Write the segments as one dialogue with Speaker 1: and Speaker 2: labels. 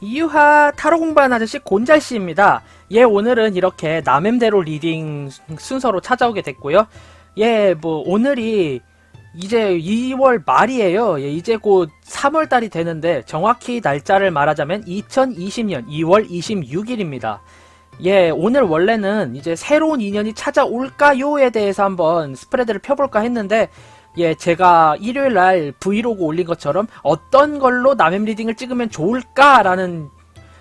Speaker 1: 이유하 타로 공부하는 아저씨 곤잘씨입니다. 예, 오늘은 이렇게 남엠대로 리딩 순서로 찾아오게 됐고요. 예, 뭐, 오늘이 이제 2월 말이에요. 예, 이제 곧 3월 달이 되는데, 정확히 날짜를 말하자면 2020년 2월 26일입니다. 예, 오늘 원래는 이제 새로운 인연이 찾아올까요에 대해서 한번 스프레드를 펴볼까 했는데, 예, 제가 일요일날 브이로그 올린 것처럼 어떤 걸로 남햄 리딩을 찍으면 좋을까라는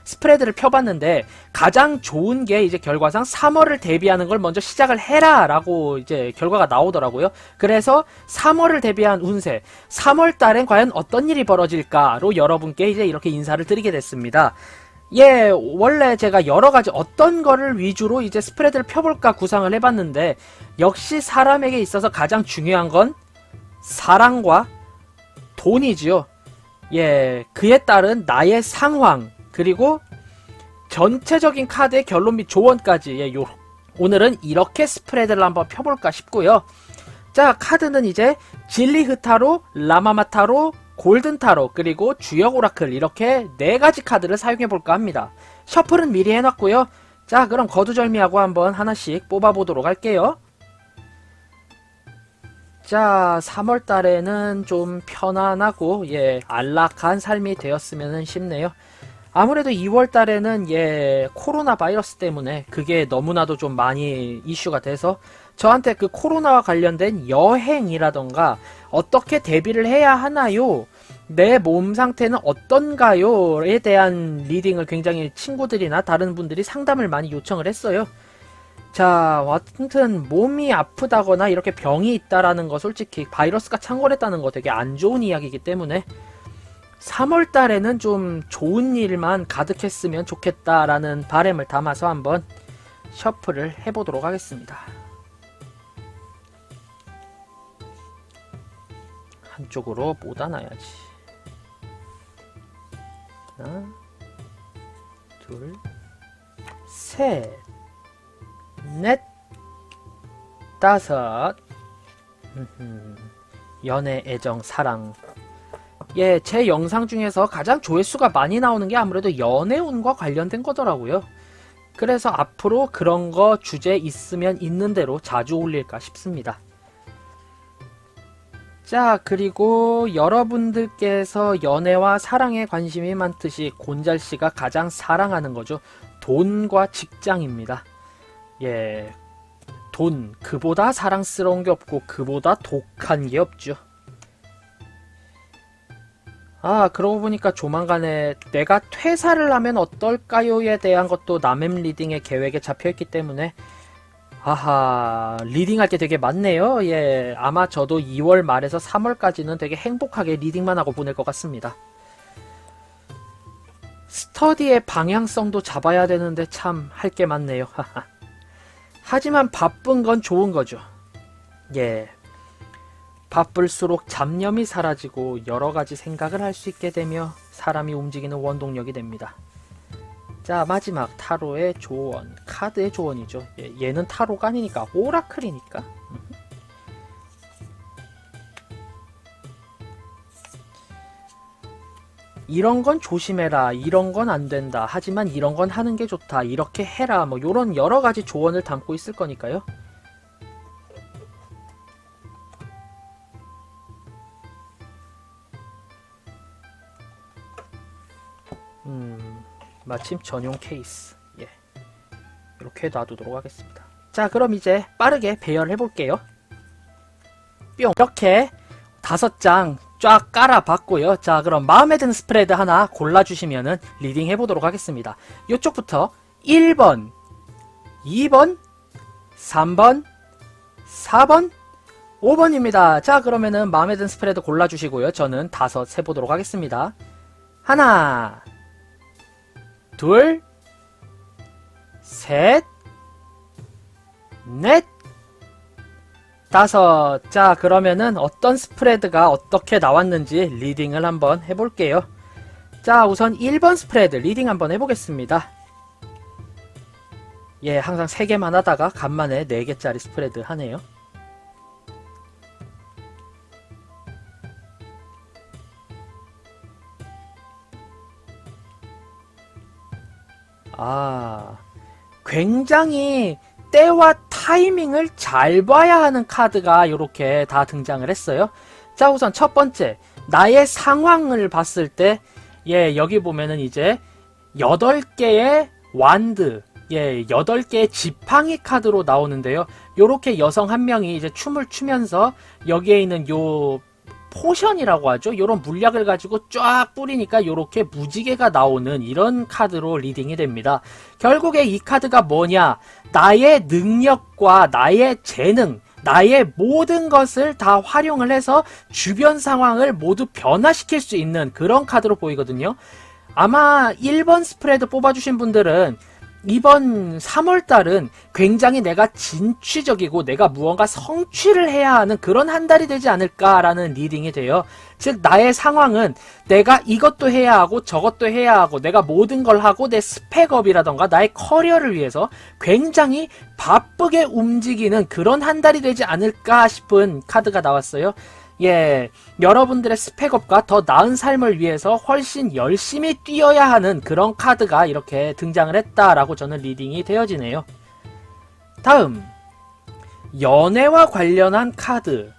Speaker 1: 스프레드를 펴봤는데, 가장 좋은 게 이제 결과상 3월을 대비하는 걸 먼저 시작을 해라 라고 이제 결과가 나오더라고요. 그래서 3월을 대비한 운세, 3월 달엔 과연 어떤 일이 벌어질까로 여러분께 이제 이렇게 인사를 드리게 됐습니다. 예, 원래 제가 여러가지 어떤 거를 위주로 이제 스프레드를 펴볼까 구상을 해봤는데, 역시 사람에게 있어서 가장 중요한 건 사랑과 돈이지요. 예, 그에 따른 나의 상황, 그리고 전체적인 카드의 결론 및 조언까지, 예, 오늘은 이렇게 스프레드를 한번 펴볼까 싶고요. 자, 카드는 이제 진리 흐타로, 라마마타로, 골든타로, 그리고 주역 오라클, 이렇게 4가지 카드를 사용해볼까 합니다. 셔플은 미리 해놨고요. 자, 그럼 거두절미하고 한번 하나씩 뽑아보도록 할게요. 자, 3월 달에는 좀 편안하고, 예, 안락한 삶이 되었으면 싶네요. 아무래도 2월 달에는, 예, 코로나 바이러스 때문에 그게 너무나도 좀 많이 이슈가 돼서 저한테 그 코로나와 관련된 여행이라던가 어떻게 대비를 해야 하나요? 내 몸 상태는 어떤가요?에 대한 리딩을 굉장히 친구들이나 다른 분들이 상담을 많이 요청을 했어요. 자, 아무튼 몸이 아프다거나 이렇게 병이 있다라는 거, 솔직히 바이러스가 창궐했다는 거 되게 안 좋은 이야기이기 때문에 3월 달에는 좀 좋은 일만 가득했으면 좋겠다라는 바람을 담아서 한번 셔플을 해보도록 하겠습니다. 한쪽으로 못 안아야지. 하나, 둘, 셋, 넷, 다섯. 연애, 애정, 사랑. 예, 제 영상 중에서 가장 조회수가 많이 나오는 게 아무래도 연애운과 관련된 거더라고요. 그래서 앞으로 그런 거 주제 있으면 있는 대로 자주 올릴까 싶습니다. 자, 그리고 여러분들께서 연애와 사랑에 관심이 많듯이 곤잘씨가 가장 사랑하는 거죠. 돈과 직장입니다. 예, 돈, 그보다 사랑스러운 게 없고 그보다 독한 게 없죠. 아, 그러고 보니까 조만간에 내가 퇴사를 하면 어떨까요에 대한 것도 남엠 리딩의 계획에 잡혀있기 때문에, 아하, 리딩할 게 되게 많네요. 예, 아마 저도 2월 말에서 3월까지는 되게 행복하게 리딩만 하고 보낼 것 같습니다. 스터디의 방향성도 잡아야 되는데 참 할 게 많네요. 하지만 바쁜 건 좋은 거죠. 예. 바쁠수록 잡념이 사라지고 여러가지 생각을 할 수 있게 되며 사람이 움직이는 원동력이 됩니다. 자, 마지막 타로의 조언, 카드의 조언이죠. 얘는 타로가 아니니까 오라클이니까. 이런 건 조심해라, 이런 건 안 된다, 하지만 이런 건 하는 게 좋다, 이렇게 해라, 뭐 요런 여러가지 조언을 담고 있을 거니까요. 마침 전용 케이스. 예, 이렇게 놔두도록 하겠습니다. 자, 그럼 이제 빠르게 배열해 볼게요. 뿅, 이렇게 5장 쫙 깔아봤고요. 자, 그럼 마음에 드는 스프레드 하나 골라주시면은 리딩 해보도록 하겠습니다. 이쪽부터 1번, 2번, 3번, 4번, 5번입니다. 자, 그러면은 마음에 드는 스프레드 골라주시고요. 저는 5 세보도록 하겠습니다. 하나, 둘, 셋, 넷, 5. 자, 그러면은 어떤 스프레드가 어떻게 나왔는지 리딩을 한번 해볼게요. 자, 우선 1번 스프레드 리딩 한번 해보겠습니다. 예, 항상 3개만 하다가 간만에 4개짜리 스프레드 하네요. 굉장히 때와 타이밍을 잘 봐야 하는 카드가 이렇게 다 등장을 했어요. 자, 우선 첫 번째, 나의 상황을 봤을 때, 여기 보면은 이제 8개의 완드, 8개의 지팡이 카드로 나오는데요. 요렇게 여성 한 명이 이제 춤을 추면서 여기에 있는 요 포션이라고 하죠. 요런 물약을 가지고 쫙 뿌리니까 요렇게 무지개가 나오는 이런 카드로 리딩이 됩니다. 결국에 이 카드가 뭐냐? 나의 능력과 나의 재능, 나의 모든 것을 다 활용을 해서 주변 상황을 모두 변화시킬 수 있는 그런 카드로 보이거든요. 아마 1번 스프레드 뽑아주신 분들은 이번 3월달은 굉장히 내가 진취적이고 내가 무언가 성취를 해야 하는 그런 한 달이 되지 않을까라는 리딩이 돼요. 즉 나의 상황은 내가 이것도 해야 하고 저것도 해야 하고 내가 모든 걸 하고 내 스펙업이라던가 나의 커리어를 위해서 굉장히 바쁘게 움직이는 그런 한 달이 되지 않을까 싶은 카드가 나왔어요. 여러분들의 스펙업과 더 나은 삶을 위해서 훨씬 열심히 뛰어야 하는 그런 카드가 이렇게 등장을 했다라고 저는 리딩이 되어지네요. 다음, 연애와 관련한 카드.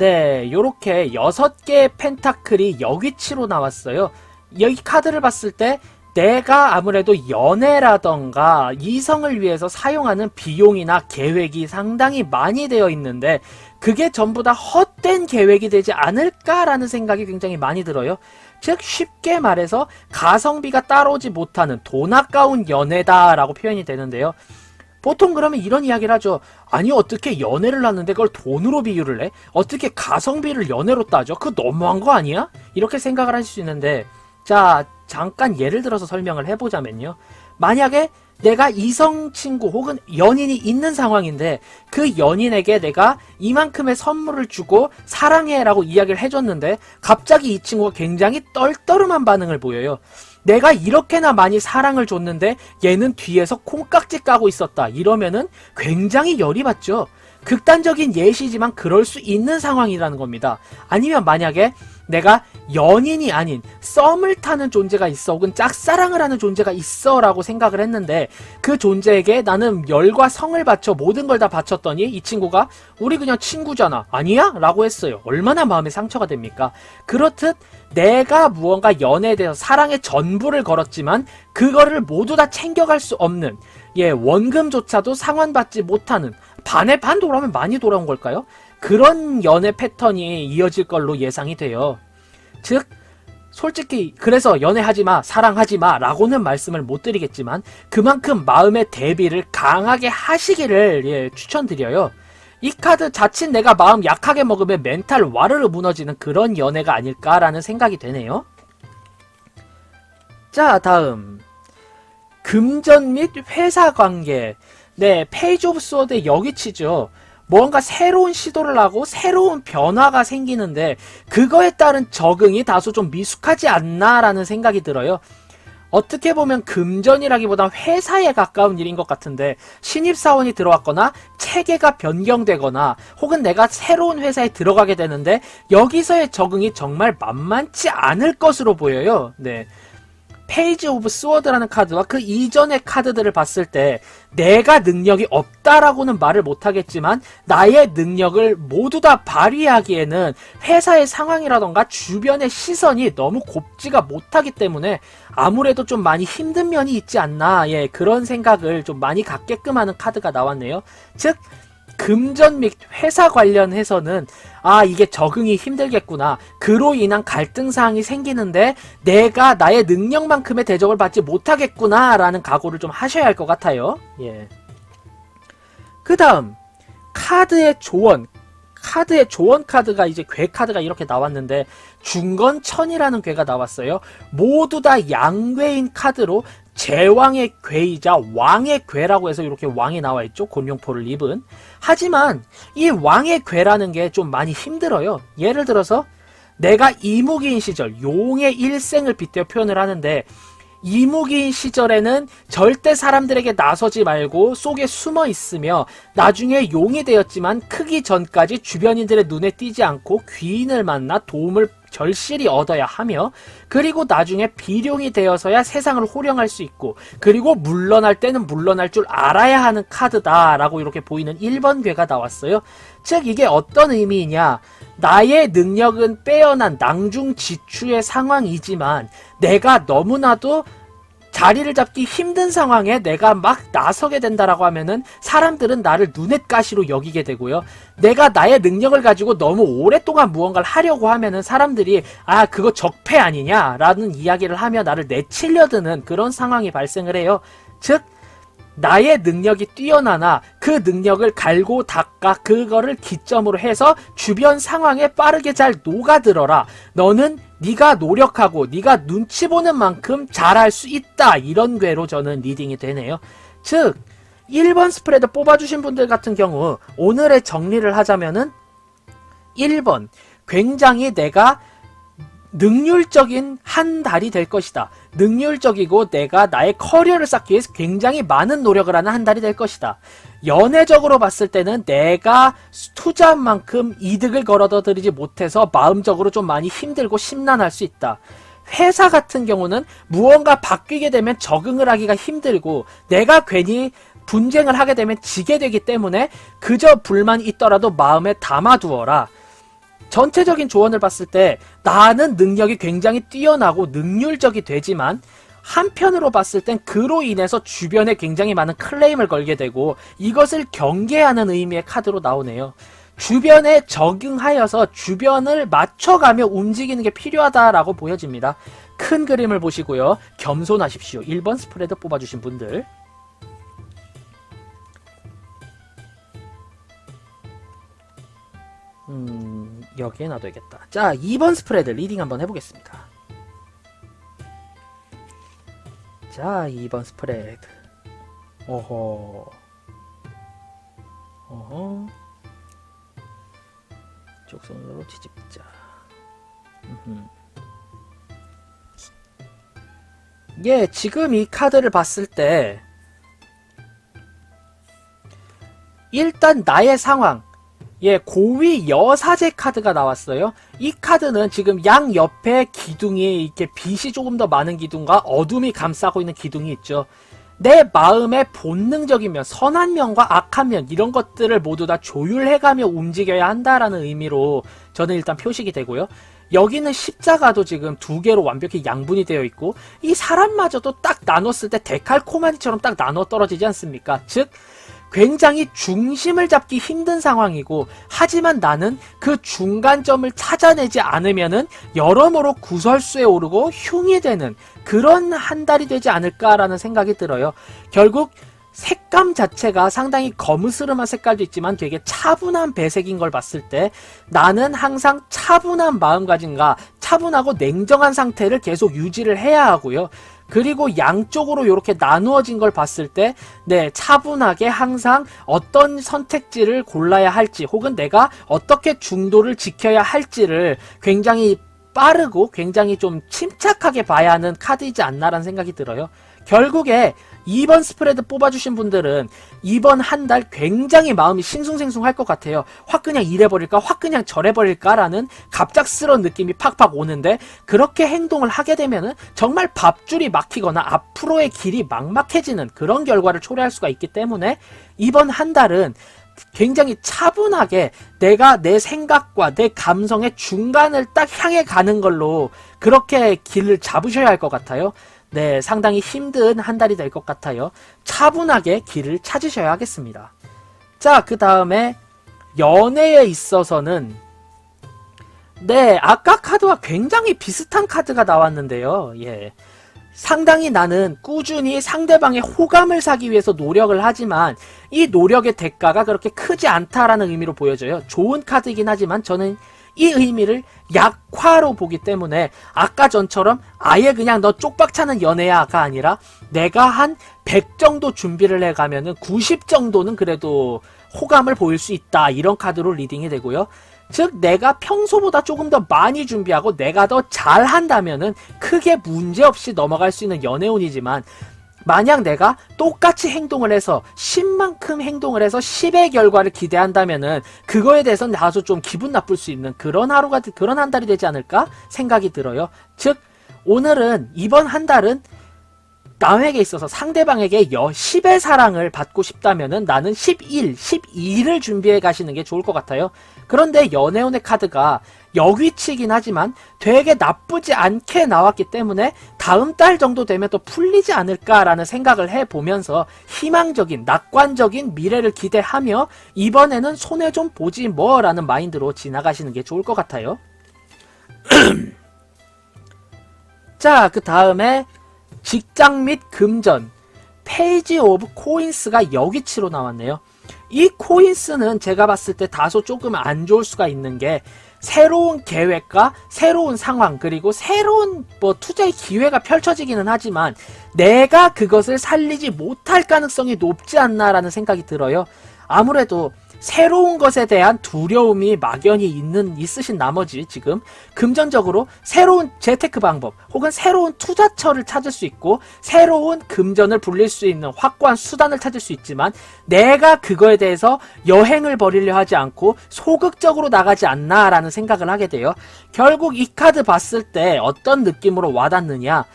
Speaker 1: 요렇게 6개의 펜타클이 여기치로 나왔어요. 이 카드를 봤을 때 내가 아무래도 연애라던가 이성을 위해서 사용하는 비용이나 계획이 상당히 많이 되어 있는데 그게 전부 다 헛된 계획이 되지 않을까라는 생각이 굉장히 많이 들어요. 즉 쉽게 말해서 가성비가 따라오지 못하는 돈 아까운 연애다라고 표현이 되는데요. 보통 그러면 이런 이야기를 하죠. 아니 어떻게 연애를 하는데 그걸 돈으로 비유를 해? 어떻게 가성비를 연애로 따져? 그거 너무한 거 아니야? 이렇게 생각을 하실 수 있는데 자, 잠깐 예를 들어서 설명을 해보자면요. 만약에 내가 이성 친구 혹은 연인이 있는 상황인데 그 연인에게 내가 이만큼의 선물을 주고 사랑해 라고 이야기를 해줬는데 갑자기 이 친구가 굉장히 떨떠름한 반응을 보여요. 내가 이렇게나 많이 사랑을 줬는데 얘는 뒤에서 콩깍지 까고 있었다. 이러면은 굉장히 열이 받죠. 극단적인 예시지만 그럴 수 있는 상황이라는 겁니다. 아니면 만약에 내가 연인이 아닌 썸을 타는 존재가 있어 혹은 짝사랑을 하는 존재가 있어 라고 생각을 했는데 그 존재에게 나는 열과 성을 바쳐 모든 걸 다 바쳤더니 이 친구가 우리 그냥 친구잖아 아니야? 라고 했어요. 얼마나 마음에 상처가 됩니까? 그렇듯 내가 무언가 연애에 대해서 사랑의 전부를 걸었지만 그거를 모두 다 챙겨갈 수 없는 원금조차도 상환받지 못하는 반에 반 돌아오면 많이 돌아온 걸까요? 그런 연애 패턴이 이어질 걸로 예상이 돼요. 즉 솔직히 그래서 연애하지마 사랑하지마 라고는 말씀을 못 드리겠지만 그만큼 마음의 대비를 강하게 하시기를 추천드려요. 이 카드 자칫 내가 마음 약하게 먹으면 멘탈 와르르 무너지는 그런 연애가 아닐까라는 생각이 되네요. 자, 다음 금전 및 회사 관계. 페이지 오브 스워드의 여기치죠. 뭔가 새로운 시도를 하고 새로운 변화가 생기는데 그거에 따른 적응이 다소 좀 미숙하지 않나라는 생각이 들어요. 어떻게 보면 금전이라기보단 회사에 가까운 일인 것 같은데 신입사원이 들어왔거나 체계가 변경되거나 혹은 내가 새로운 회사에 들어가게 되는데 여기서의 적응이 정말 만만치 않을 것으로 보여요. 페이지 오브 스워드라는 카드와 그 이전의 카드들을 봤을 때 내가 능력이 없다라고는 말을 못하겠지만 나의 능력을 모두 다 발휘하기에는 회사의 상황이라던가 주변의 시선이 너무 곱지가 못하기 때문에 아무래도 좀 많이 힘든 면이 있지 않나 그런 생각을 좀 많이 갖게끔 하는 카드가 나왔네요. 즉 금전 및 회사 관련해서는 이게 적응이 힘들겠구나. 그로 인한 갈등사항이 생기는데 내가 나의 능력만큼의 대접을 받지 못하겠구나 라는 각오를 좀 하셔야 할 것 같아요. 그 다음 카드의 조언. 카드의 조언 카드가 이제 괴 카드가 이렇게 나왔는데 중건천이라는 괴가 나왔어요. 모두 다 양괴인 카드로 제왕의 괴이자 왕의 괴라고 해서 이렇게 왕이 나와있죠. 곤룡포를 입은. 하지만 이 왕의 괴라는 게 좀 많이 힘들어요. 예를 들어서 내가 이무기인 시절 용의 일생을 빗대어 표현을 하는데 이무기인 시절에는 절대 사람들에게 나서지 말고 속에 숨어 있으며 나중에 용이 되었지만 크기 전까지 주변인들의 눈에 띄지 않고 귀인을 만나 도움을 절실히 얻어야 하며, 그리고 나중에 비룡이 되어서야 세상을 호령할 수 있고, 그리고 물러날 때는 물러날 줄 알아야 하는 카드다라고 이렇게 보이는 1번 괴가 나왔어요. 즉 이게 어떤 의미이냐, 나의 능력은 빼어난 낭중지추의 상황이지만 내가 너무나도 자리를 잡기 힘든 상황에 내가 막 나서게 된다라고 하면은 사람들은 나를 눈엣 가시로 여기게 되고요. 내가 나의 능력을 가지고 너무 오랫동안 무언가를 하려고 하면은 사람들이 아 그거 적폐 아니냐라는 이야기를 하며 나를 내치려드는 그런 상황이 발생을 해요. 즉 나의 능력이 뛰어나나 그 능력을 갈고 닦아 그거를 기점으로 해서 주변 상황에 빠르게 잘 녹아들어라. 너는 네가 노력하고 네가 눈치 보는 만큼 잘할 수 있다. 이런 괴로 저는 리딩이 되네요. 즉 1번 스프레드 뽑아주신 분들 같은 경우 오늘의 정리를 하자면은 1번 굉장히 내가 능률적인 한 달이 될 것이다. 능률적이고 내가 나의 커리어를 쌓기 위해서 굉장히 많은 노력을 하는 한 달이 될 것이다. 연애적으로 봤을 때는 내가 투자한 만큼 이득을 걸어다 드리지 못해서 마음적으로 좀 많이 힘들고 심란할 수 있다. 회사 같은 경우는 무언가 바뀌게 되면 적응을 하기가 힘들고 내가 괜히 분쟁을 하게 되면 지게 되기 때문에 그저 불만이 있더라도 마음에 담아두어라. 전체적인 조언을 봤을 때 나는 능력이 굉장히 뛰어나고 능률적이 되지만 한편으로 봤을 땐 그로 인해서 주변에 굉장히 많은 클레임을 걸게 되고 이것을 경계하는 의미의 카드로 나오네요. 주변에 적응하여서 주변을 맞춰가며 움직이는 게 필요하다라고 보여집니다. 큰 그림을 보시고요. 겸손하십시오. 1번 스프레드 뽑아주신 분들. 여기에 놔둬야겠다. 자, 2번 스프레드 리딩 한번 해보겠습니다. 자, 2번 스프레드. 어허. 쪽손으로 뒤집자. 예, 지금 이 카드를 봤을 때 일단 나의 상황, 예, 고위 여사제 카드가 나왔어요. 이 카드는 지금 양 옆에 기둥이 이렇게 빛이 조금 더 많은 기둥과 어둠이 감싸고 있는 기둥이 있죠. 내 마음의 본능적인 면, 선한 면과 악한 면 이런 것들을 모두 다 조율해가며 움직여야 한다라는 의미로 저는 일단 표식이 되고요. 여기는 십자가도 지금 두 개로 완벽히 양분이 되어 있고 이 사람마저도 딱 나눴을 때 데칼코마니처럼 딱 나눠 떨어지지 않습니까? 즉 굉장히 중심을 잡기 힘든 상황이고 하지만 나는 그 중간점을 찾아내지 않으면은 여러모로 구설수에 오르고 흉이 되는 그런 한 달이 되지 않을까라는 생각이 들어요. 결국 색감 자체가 상당히 거무스름한 색깔도 있지만 되게 차분한 배색인 걸 봤을 때 나는 항상 차분한 마음가짐과 차분하고 냉정한 상태를 계속 유지를 해야 하고요. 그리고 양쪽으로 이렇게 나누어진 걸 봤을 때 네, 차분하게 항상 어떤 선택지를 골라야 할지 혹은 내가 어떻게 중도를 지켜야 할지를 굉장히 빠르고 굉장히 좀 침착하게 봐야 하는 카드이지 않나라는 생각이 들어요. 결국에 2번 스프레드 뽑아주신 분들은 이번 한 달 굉장히 마음이 싱숭생숭할 것 같아요. 확 그냥 이래버릴까 확 그냥 저래버릴까 라는 갑작스러운 느낌이 팍팍 오는데 그렇게 행동을 하게 되면은 정말 밥줄이 막히거나 앞으로의 길이 막막해지는 그런 결과를 초래할 수가 있기 때문에 이번 한 달은 굉장히 차분하게 내가 내 생각과 내 감성의 중간을 딱 향해 가는 걸로 그렇게 길을 잡으셔야 할 것 같아요. 네, 상당히 힘든 한 달이 될 것 같아요. 차분하게 길을 찾으셔야 하겠습니다. 자, 그 다음에 연애에 있어서는 네, 아까 카드와 굉장히 비슷한 카드가 나왔는데요. 예. 상당히 나는 꾸준히 상대방의 호감을 사기 위해서 노력을 하지만 이 노력의 대가가 그렇게 크지 않다라는 의미로 보여져요. 좋은 카드이긴 하지만 저는 이 의미를 약화로 보기 때문에 아까 전처럼 아예 그냥 너 쪽박차는 연애야가 아니라 내가 한 100 정도 준비를 해가면은 90 정도는 그래도 호감을 보일 수 있다. 이런 카드로 리딩이 되고요. 즉 내가 평소보다 조금 더 많이 준비하고 내가 더 잘한다면은 크게 문제없이 넘어갈 수 있는 연애운이지만 만약 내가 똑같이 행동을 해서 10만큼 행동을 해서 10의 결과를 기대한다면은 그거에 대해서는 다소 좀 기분 나쁠 수 있는 그런 그런 한 달이 되지 않을까 생각이 들어요. 즉 오늘은 이번 한 달은 남에게 있어서 상대방에게 10의 사랑을 받고 싶다면은 나는 11, 12를 준비해 가시는 게 좋을 것 같아요. 그런데 연애운의 카드가 역위치긴 하지만 되게 나쁘지 않게 나왔기 때문에 다음 달 정도 되면 또 풀리지 않을까라는 생각을 해보면서 희망적인, 낙관적인 미래를 기대하며 이번에는 손해 좀 보지 뭐라는 마인드로 지나가시는 게 좋을 것 같아요. 자, 그 다음에 직장 및 금전, 페이지 오브 코인스가 역위치로 나왔네요. 이 코인스는 제가 봤을 때 다소 조금 안 좋을 수가 있는 게 새로운 계획과 새로운 상황 그리고 새로운 투자의 기회가 펼쳐지기는 하지만 내가 그것을 살리지 못할 가능성이 높지 않나라는 생각이 들어요. 아무래도 새로운 것에 대한 두려움이 막연히 있으신 나머지 지금 금전적으로 새로운 재테크 방법 혹은 새로운 투자처를 찾을 수 있고 새로운 금전을 불릴 수 있는 확고한 수단을 찾을 수 있지만 내가 그거에 대해서 여행을 벌이려 하지 않고 소극적으로 나가지 않나라는 생각을 하게 돼요. 결국 이 카드 봤을 때 어떤 느낌으로 와닿느냐,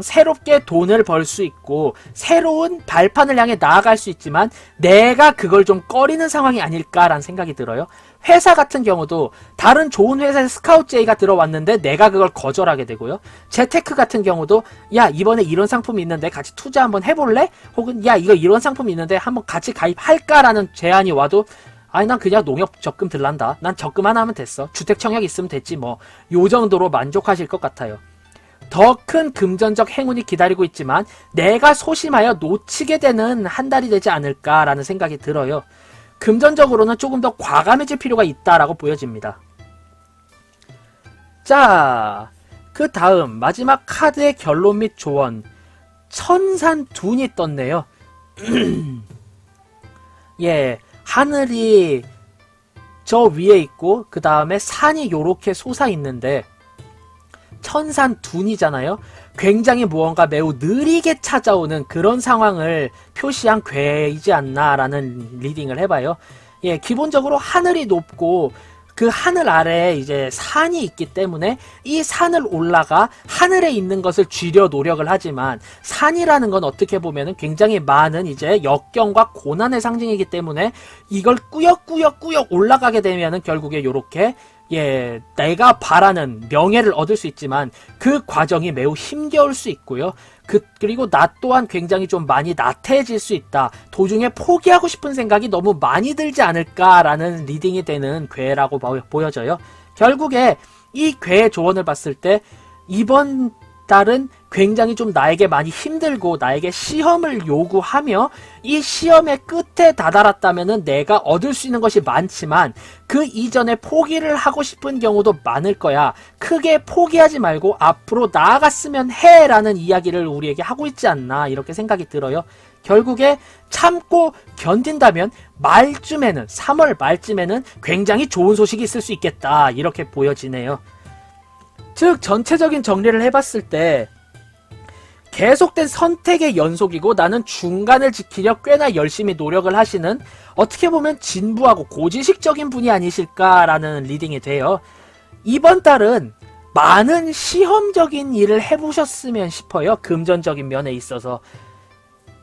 Speaker 1: 새롭게 돈을 벌 수 있고 새로운 발판을 향해 나아갈 수 있지만 내가 그걸 좀 꺼리는 상황이 아닐까라는 생각이 들어요. 회사 같은 경우도 다른 좋은 회사에 스카우트 제의가 들어왔는데 내가 그걸 거절하게 되고요. 재테크 같은 경우도 야 이번에 이런 상품이 있는데 같이 투자 한번 해볼래? 혹은 야 이거 이런 상품이 있는데 한번 같이 가입할까라는 제안이 와도 아니 난 그냥 농협 적금 들란다. 난 적금 하나 하면 됐어. 주택 청약 있으면 됐지 뭐. 요 정도로 만족하실 것 같아요. 더 큰 금전적 행운이 기다리고 있지만 내가 소심하여 놓치게 되는 한 달이 되지 않을까라는 생각이 들어요. 금전적으로는 조금 더 과감해질 필요가 있다라고 보여집니다. 자, 그 다음 마지막 카드의 결론 및 조언. 천산둔이 떴네요. 예, 하늘이 저 위에 있고 그 다음에 산이 요렇게 솟아 있는데 천산둔이잖아요. 굉장히 무언가 매우 느리게 찾아오는 그런 상황을 표시한 괴이지 않나라는 리딩을 해봐요. 예, 기본적으로 하늘이 높고 그 하늘 아래에 이제 산이 있기 때문에 이 산을 올라가 하늘에 있는 것을 쥐려 노력을 하지만 산이라는 건 어떻게 보면은 굉장히 많은 이제 역경과 고난의 상징이기 때문에 이걸 꾸역꾸역 올라가게 되면은 결국에 요렇게 예, 내가 바라는 명예를 얻을 수 있지만 그 과정이 매우 힘겨울 수 있고요. 그리고 나 또한 굉장히 좀 많이 나태해질 수 있다. 도중에 포기하고 싶은 생각이 너무 많이 들지 않을까라는 리딩이 되는 괴라고 보여져요. 결국에 이 괴의 조언을 봤을 때 이번 달은 굉장히 좀 나에게 많이 힘들고 나에게 시험을 요구하며 이 시험의 끝에 다다랐다면은 내가 얻을 수 있는 것이 많지만 그 이전에 포기를 하고 싶은 경우도 많을 거야. 크게 포기하지 말고 앞으로 나아갔으면 해 라는 이야기를 우리에게 하고 있지 않나 이렇게 생각이 들어요. 결국에 참고 견딘다면 말쯤에는 3월 말쯤에는 굉장히 좋은 소식이 있을 수 있겠다 이렇게 보여지네요. 즉 전체적인 정리를 해봤을 때 계속된 선택의 연속이고 나는 중간을 지키려 꽤나 열심히 노력을 하시는 어떻게 보면 진부하고 고지식적인 분이 아니실까라는 리딩이 돼요. 이번 달은 많은 시험적인 일을 해보셨으면 싶어요. 금전적인 면에 있어서.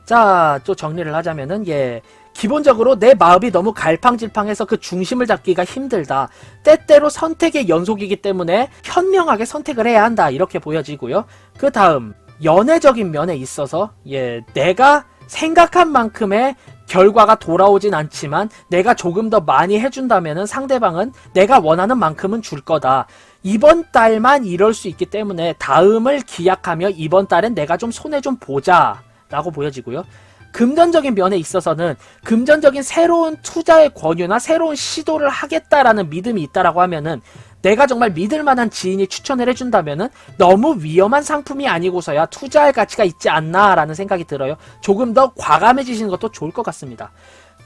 Speaker 1: 자, 또 정리를 하자면은 예, 기본적으로 내 마음이 너무 갈팡질팡해서 그 중심을 잡기가 힘들다. 때때로 선택의 연속이기 때문에 현명하게 선택을 해야 한다. 이렇게 보여지고요. 그 다음 연애적인 면에 있어서 예, 내가 생각한 만큼의 결과가 돌아오진 않지만 내가 조금 더 많이 해준다면은 상대방은 내가 원하는 만큼은 줄 거다. 이번 달만 이럴 수 있기 때문에 다음을 기약하며 이번 달엔 내가 좀 손해 좀 보자 라고 보여지고요. 금전적인 면에 있어서는 금전적인 새로운 투자의 권유나 새로운 시도를 하겠다라는 믿음이 있다라고 하면은 내가 정말 믿을 만한 지인이 추천을 해준다면은 너무 위험한 상품이 아니고서야 투자할 가치가 있지 않나라는 생각이 들어요. 조금 더 과감해지시는 것도 좋을 것 같습니다.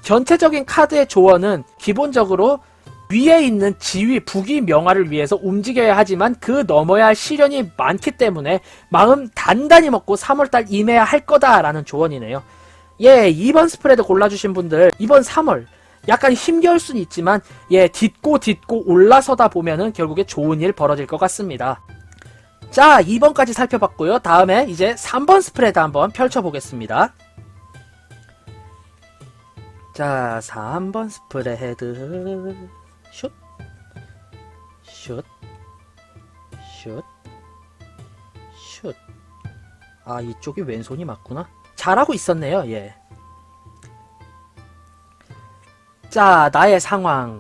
Speaker 1: 전체적인 카드의 조언은 기본적으로 위에 있는 지위, 부귀, 명화를 위해서 움직여야 하지만 그 넘어야 할 시련이 많기 때문에 마음 단단히 먹고 3월달 임해야 할 거다라는 조언이네요. 예, 2번 스프레드 골라주신 분들 이번 3월 약간 힘겨울 순 있지만 예, 딛고 올라서다 보면은 결국에 좋은 일 벌어질 것 같습니다. 자, 2번까지 살펴봤고요. 다음에 이제 3번 스프레드 한번 펼쳐보겠습니다. 자, 3번 스프레드 슛 슛 슛 슛. 아, 이쪽이 왼손이 맞구나. 잘하고 있었네요. 예. 자, 나의 상황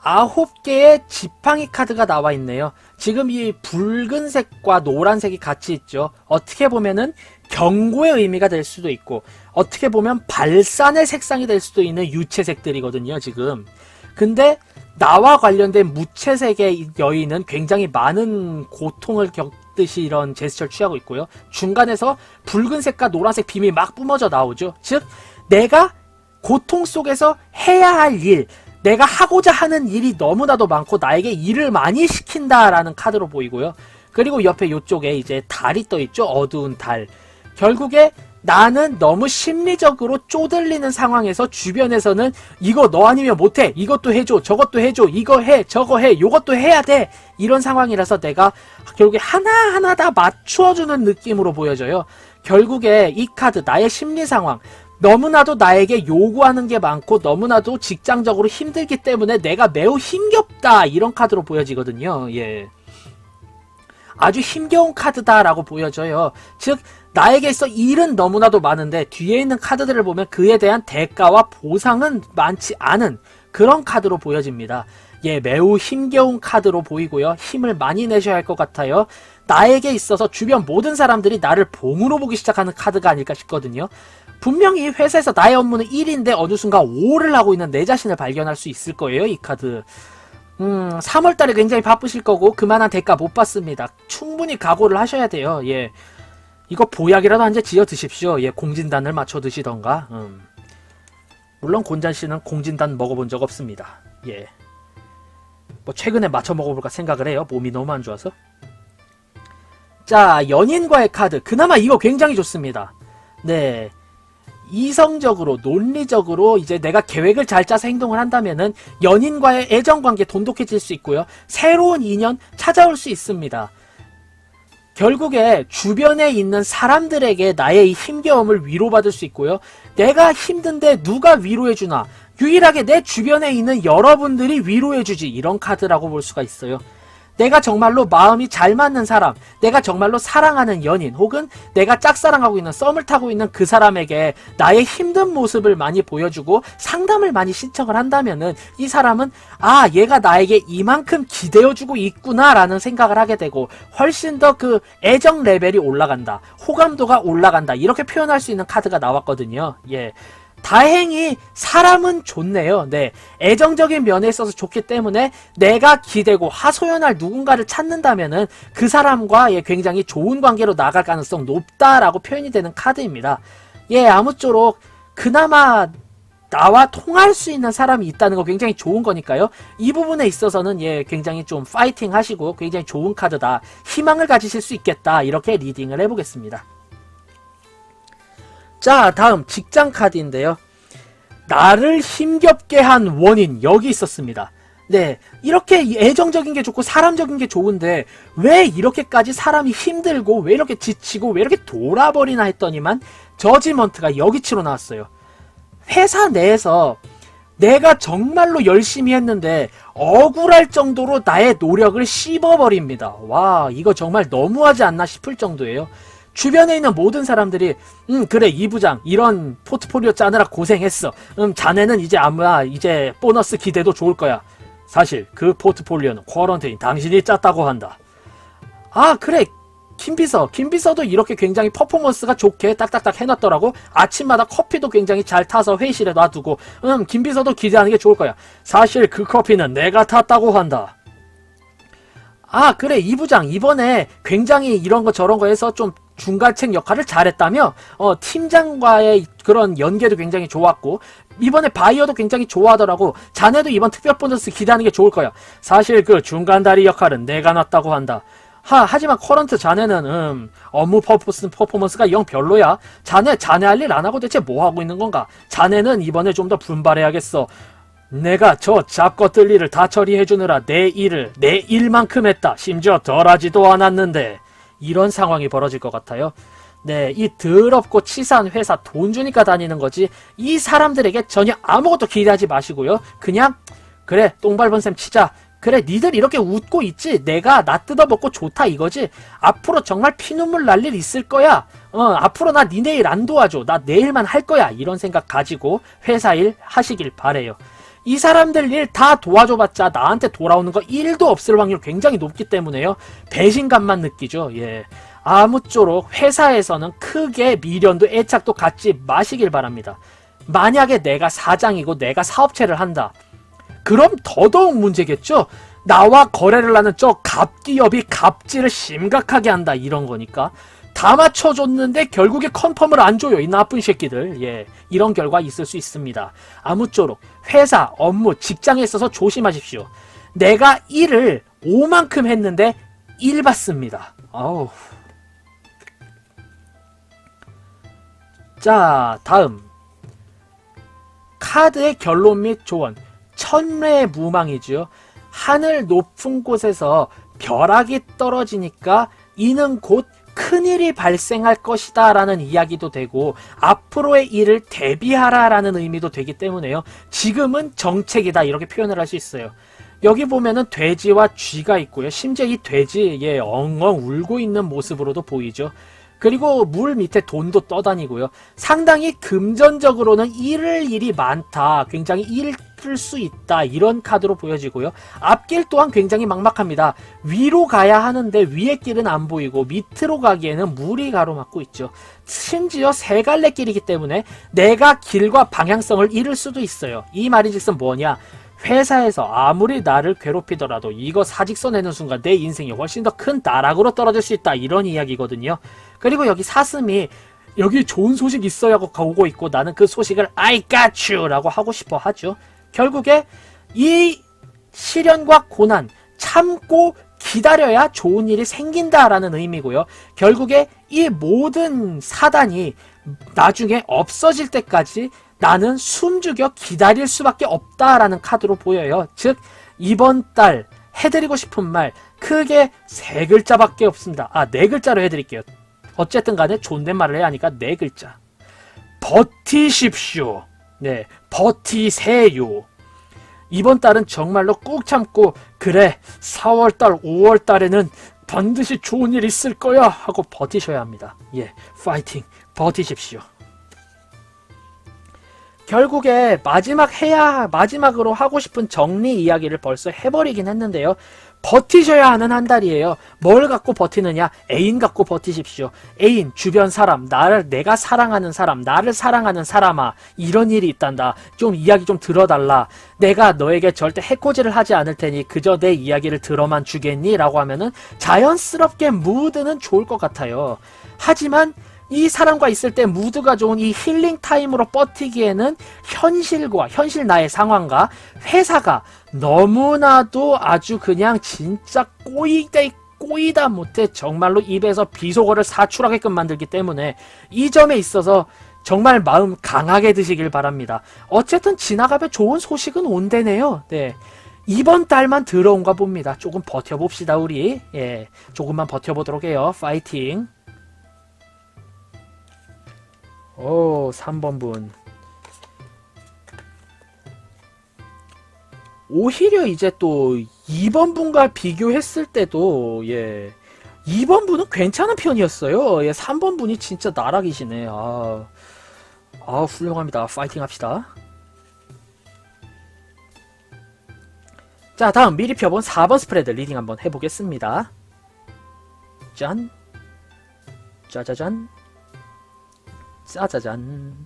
Speaker 1: 9개의 지팡이 카드가 나와 있네요. 지금 이 붉은색과 노란색이 같이 있죠. 어떻게 보면은 경고의 의미가 될 수도 있고 어떻게 보면 발산의 색상이 될 수도 있는 유채색들이거든요, 지금. 근데 나와 관련된 무채색의 여인은 굉장히 많은 고통을 겪듯이 이런 제스처를 취하고 있고요. 중간에서 붉은색과 노란색 빔이 막 뿜어져 나오죠. 즉, 내가 고통 속에서 해야 할 일, 내가 하고자 하는 일이 너무나도 많고 나에게 일을 많이 시킨다라는 카드로 보이고요. 그리고 옆에 이쪽에 이제 달이 떠있죠. 어두운 달. 결국에 나는 너무 심리적으로 쪼들리는 상황에서 주변에서는 이거 너 아니면 못해, 이것도 해줘, 저것도 해줘, 이거 해, 저거 해, 요것도 해야 돼, 이런 상황이라서 내가 결국에 하나하나 다 맞추어주는 느낌으로 보여져요. 결국에 이 카드, 나의 심리 상황, 너무나도 나에게 요구하는 게 많고 너무나도 직장적으로 힘들기 때문에 내가 매우 힘겹다, 이런 카드로 보여지거든요. 예, 아주 힘겨운 카드다라고 보여져요. 즉, 나에게 있어 일은 너무나도 많은데 뒤에 있는 카드들을 보면 그에 대한 대가와 보상은 많지 않은 그런 카드로 보여집니다. 예, 매우 힘겨운 카드로 보이고요. 힘을 많이 내셔야 할 것 같아요. 나에게 있어서 주변 모든 사람들이 나를 봉으로 보기 시작하는 카드가 아닐까 싶거든요. 분명히 회사에서 나의 업무는 1인데 어느 순간 5를 하고 있는 내 자신을 발견할 수 있을 거예요, 이 카드. 3월달에 굉장히 바쁘실 거고 그만한 대가 못 받습니다. 충분히 각오를 하셔야 돼요. 예, 이거 보약이라도 한 재 지어 드십시오. 예, 공진단을 맞춰 드시던가. 물론 곤잔씨는 공진단 먹어본 적 없습니다. 예, 뭐 최근에 맞춰 먹어볼까 생각을 해요. 몸이 너무 안 좋아서. 자, 연인과의 카드. 그나마 이거 굉장히 좋습니다. 네, 이성적으로 논리적으로 이제 내가 계획을 잘 짜서 행동을 한다면은 연인과의 애정관계 돈독해질 수 있고요. 새로운 인연 찾아올 수 있습니다. 결국에 주변에 있는 사람들에게 나의 이 힘겨움을 위로받을 수 있고요. 내가 힘든데 누가 위로해주나, 유일하게 내 주변에 있는 여러분들이 위로해주지, 이런 카드라고 볼 수가 있어요. 내가 정말로 마음이 잘 맞는 사람, 내가 정말로 사랑하는 연인, 혹은 내가 짝사랑하고 있는, 썸을 타고 있는 그 사람에게 나의 힘든 모습을 많이 보여주고 상담을 많이 신청을 한다면은 이 사람은 아, 얘가 나에게 이만큼 기대어주고 있구나 라는 생각을 하게 되고 훨씬 더 그 애정 레벨이 올라간다, 호감도가 올라간다, 이렇게 표현할 수 있는 카드가 나왔거든요. 예, 다행히 사람은 좋네요. 네, 애정적인 면에 있어서 좋기 때문에 내가 기대고 하소연할 누군가를 찾는다면은 그 사람과 예, 굉장히 좋은 관계로 나갈 가능성 높다라고 표현이 되는 카드입니다. 예, 아무쪼록 그나마 나와 통할 수 있는 사람이 있다는 거 굉장히 좋은 거니까요. 이 부분에 있어서는 예, 굉장히 좀 파이팅 하시고 굉장히 좋은 카드다, 희망을 가지실 수 있겠다, 이렇게 리딩을 해보겠습니다. 자, 다음 직장 카드인데요. 나를 힘겹게 한 원인, 여기 있었습니다. 네, 이렇게 애정적인 게 좋고 사람적인 게 좋은데 왜 이렇게까지 사람이 힘들고 왜 이렇게 지치고 왜 이렇게 돌아버리나 했더니만 저지먼트가 여기치로 나왔어요. 회사 내에서 내가 정말로 열심히 했는데 억울할 정도로 나의 노력을 씹어버립니다. 와, 이거 정말 너무하지 않나 싶을 정도예요. 주변에 있는 모든 사람들이 그래, 이 부장 이런 포트폴리오 짜느라 고생했어. 자네는 이제 아마 이제 보너스 기대도 좋을 거야. 사실 그 포트폴리오는 쿼런테인 당신이 짰다고 한다. 아, 그래, 김비서도 이렇게 굉장히 퍼포먼스가 좋게 딱딱딱 해놨더라고. 아침마다 커피도 굉장히 잘 타서 회의실에 놔두고 김비서도 기대하는 게 좋을 거야. 사실 그 커피는 내가 탔다고 한다. 아, 그래, 이 부장 이번에 굉장히 이런 거 저런 거 해서 좀 중간책 역할을 잘했다며 팀장과의 그런 연계도 굉장히 좋았고 이번에 바이어도 굉장히 좋아하더라고. 자네도 이번 특별 보너스 기대하는 게 좋을 거야. 사실 그 중간다리 역할은 내가 놨다고 한다. 하지만 커런트 자네는 업무 퍼포먼스가 영 별로야. 자네 할 일 안 하고 대체 뭐 하고 있는 건가? 자네는 이번에 좀 더 분발해야겠어. 내가 저 잡것들 일을 다 처리해주느라 내 일만큼 했다. 심지어 덜하지도 않았는데. 이런 상황이 벌어질 것 같아요. 네, 이 더럽고 치사한 회사 돈 주니까 다니는 거지 이 사람들에게 전혀 아무것도 기대하지 마시고요. 그냥 그래 똥 밟은 셈 치자. 그래 니들 이렇게 웃고 있지 내가 나 뜯어먹고 좋다 이거지. 앞으로 정말 피눈물 날 일 있을 거야. 앞으로 나 니네 일 안 도와줘. 나 내 일만 할 거야. 이런 생각 가지고 회사 일 하시길 바래요. 이 사람들 일 다 도와줘봤자 나한테 돌아오는 거 1도 없을 확률 굉장히 높기 때문에요. 배신감만 느끼죠. 예. 아무쪼록 회사에서는 크게 미련도 애착도 갖지 마시길 바랍니다. 만약에 내가 사장이고 내가 사업체를 한다. 그럼 더더욱 문제겠죠? 나와 거래를 하는 저 갑기업이 갑질을 심각하게 한다 이런 거니까. 다 맞춰줬는데 결국에 컨펌을 안 줘요. 이 나쁜 새끼들. 예, 이런 결과 있을 수 있습니다. 아무쪼록 회사, 업무, 직장에 있어서 조심하십시오. 내가 일을 5만큼 했는데 1 받습니다. 아우. 자, 다음 카드의 결론 및 조언. 천매무망이죠. 하늘 높은 곳에서 벼락이 떨어지니까 이는 곧 큰일이 발생할 것이다 라는 이야기도 되고 앞으로의 일을 대비하라 라는 의미도 되기 때문에요. 지금은 정책이다 이렇게 표현을 할 수 있어요. 여기 보면은 돼지와 쥐가 있고요. 심지어 이 돼지 엉엉 울고 있는 모습으로도 보이죠. 그리고 물 밑에 돈도 떠다니고요. 상당히 금전적으로는 잃을 일이 많다. 굉장히 잃을 수 있다. 이런 카드로 보여지고요. 앞길 또한 굉장히 막막합니다. 위로 가야 하는데 위의 길은 안 보이고 밑으로 가기에는 물이 가로막고 있죠. 심지어 세 갈래 길이기 때문에 내가 길과 방향성을 잃을 수도 있어요. 이 말인즉슨 뭐냐? 회사에서 아무리 나를 괴롭히더라도 이거 사직서 내는 순간 내 인생이 훨씬 더 큰 나락으로 떨어질 수 있다. 이런 이야기거든요. 그리고 여기 사슴이 여기 좋은 소식 있어요 하고 오고 있고 나는 그 소식을 I got you 라고 하고 싶어 하죠. 결국에 이 시련과 고난 참고 기다려야 좋은 일이 생긴다라는 의미고요. 결국에 이 모든 사단이 나중에 없어질 때까지 나는 숨죽여 기다릴 수밖에 없다라는 카드로 보여요. 즉 이번 달 해드리고 싶은 말 크게 세 글자밖에 없습니다. 네 글자로 해드릴게요. 어쨌든 간에 존댓말을 해야 하니까 네 글자. 버티십시오. 네, 버티세요. 이번 달은 정말로 꾹 참고 그래 4월달 5월달에는 반드시 좋은 일 있을 거야 하고 버티셔야 합니다. 예, 파이팅 버티십시오. 결국에 마지막으로 하고 싶은 정리 이야기를 벌써 해버리긴 했는데요. 버티셔야 하는 한 달이에요. 뭘 갖고 버티느냐? 애인 갖고 버티십시오. 애인, 주변 사람, 내가 사랑하는 사람, 나를 사랑하는 사람아, 이런 일이 있단다. 좀 이야기 좀 들어달라. 내가 너에게 절대 해코지를 하지 않을 테니 그저 내 이야기를 들어만 주겠니? 라고 하면은 자연스럽게 무드는 좋을 것 같아요. 하지만 이 사람과 있을 때 무드가 좋은 이 힐링 타임으로 버티기에는 현실 나의 상황과 회사가 너무나도 아주 그냥 진짜 꼬이다 못해 정말로 입에서 비속어를 사출하게끔 만들기 때문에 이 점에 있어서 정말 마음 강하게 드시길 바랍니다. 어쨌든 지나가면 좋은 소식은 온대네요. 네. 이번 달만 들어온가 봅니다. 조금 버텨봅시다 우리. 예, 조금만 버텨보도록 해요. 파이팅. 오, 3번 분. 오히려 이제 또 2번 분과 비교했을 때도 2번 분은 괜찮은 편이었어요. 3번 분이 진짜 나락이시네. 훌륭합니다. 파이팅 합시다. 자, 다음 미리 펴본 4번 스프레드 리딩 한번 해보겠습니다. 짠, 짜자잔, 짜자잔,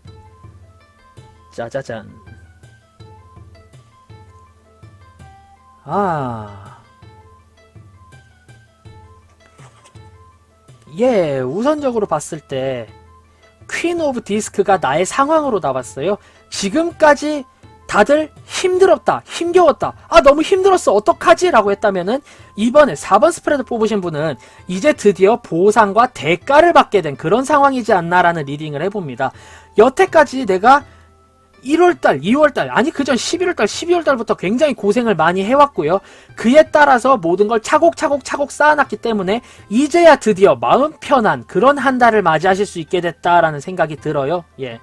Speaker 1: 짜자잔. 예, 우선적으로 봤을 때 퀸 오브 디스크가 나의 상황으로 나왔어요. 지금까지 다들 힘들었다, 힘겨웠다, 아 너무 힘들었어, 어떡하지? 라고 했다면은 이번에 4번 스프레드 뽑으신 분은 이제 드디어 보상과 대가를 받게 된 그런 상황이지 않나라는 리딩을 해봅니다. 여태까지 내가 1월달, 2월달, 아니 그전 11월달, 12월달부터 굉장히 고생을 많이 해왔고요. 그에 따라서 모든 걸 차곡차곡 쌓아놨기 때문에 이제야 드디어 마음 편한 그런 한 달을 맞이하실 수 있게 됐다라는 생각이 들어요. 예.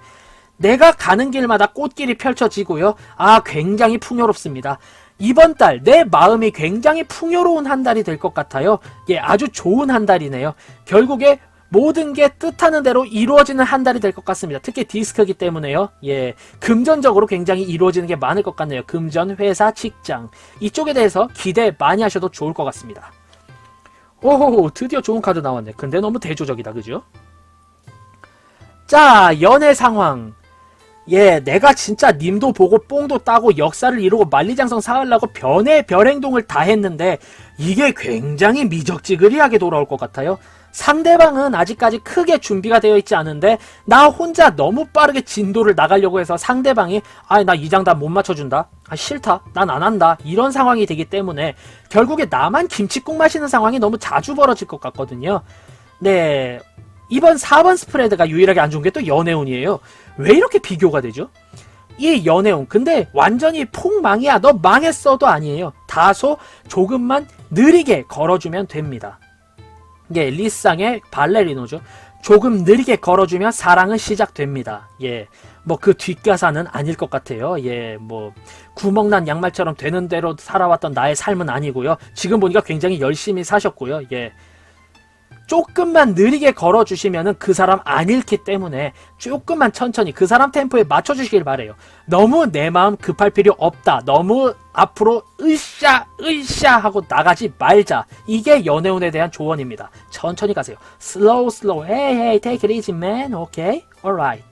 Speaker 1: 내가 가는 길마다 꽃길이 펼쳐지고요. 아, 굉장히 풍요롭습니다. 이번 달 내 마음이 굉장히 풍요로운 한 달이 될 것 같아요. 예, 아주 좋은 한 달이네요. 결국에 모든 게 뜻하는 대로 이루어지는 한 달이 될 것 같습니다. 특히 디스크이기 때문에요. 예, 금전적으로 굉장히 이루어지는 게 많을 것 같네요. 금전, 회사, 직장 이쪽에 대해서 기대 많이 하셔도 좋을 것 같습니다. 오호, 드디어 좋은 카드 나왔네. 근데 너무 대조적이다, 그죠? 자, 연애 상황. 예, 내가 진짜 님도 보고 뽕도 따고 역사를 이루고 만리장성 쌓으려고 별 행동을 다 했는데 이게 굉장히 미적지근하게 돌아올 것 같아요. 상대방은 아직까지 크게 준비가 되어 있지 않은데 나 혼자 너무 빠르게 진도를 나가려고 해서 상대방이 아, 나 이 장단 못 맞춰준다, 아 싫다, 난 안 한다, 이런 상황이 되기 때문에 결국에 나만 김칫국 마시는 상황이 너무 자주 벌어질 것 같거든요. 네, 이번 4번 스프레드가 유일하게 안 좋은 게 또 연애운이에요. 왜 이렇게 비교가 되죠? 이 연애운, 근데 완전히 폭망이야, 너 망했어도 아니에요. 다소 조금만 느리게 걸어주면 됩니다. 예, 리쌍의 발레리노죠. 조금 느리게 걸어주면 사랑은 시작됩니다. 예, 뭐 그 뒷가사는 아닐 것 같아요. 예, 뭐 구멍난 양말처럼 되는 대로 살아왔던 나의 삶은 아니고요. 지금 보니까 굉장히 열심히 사셨고요. 예, 조금만 느리게 걸어주시면은 그 사람 안 잃기 때문에 조금만 천천히 그 사람 템포에 맞춰주시길 바래요. 너무 내 마음 급할 필요 없다, 너무 앞으로 으쌰 하고 나가지 말자. 이게 연애운에 대한 조언입니다. 천천히 가세요. slow, hey, take it easy man. okay, alright.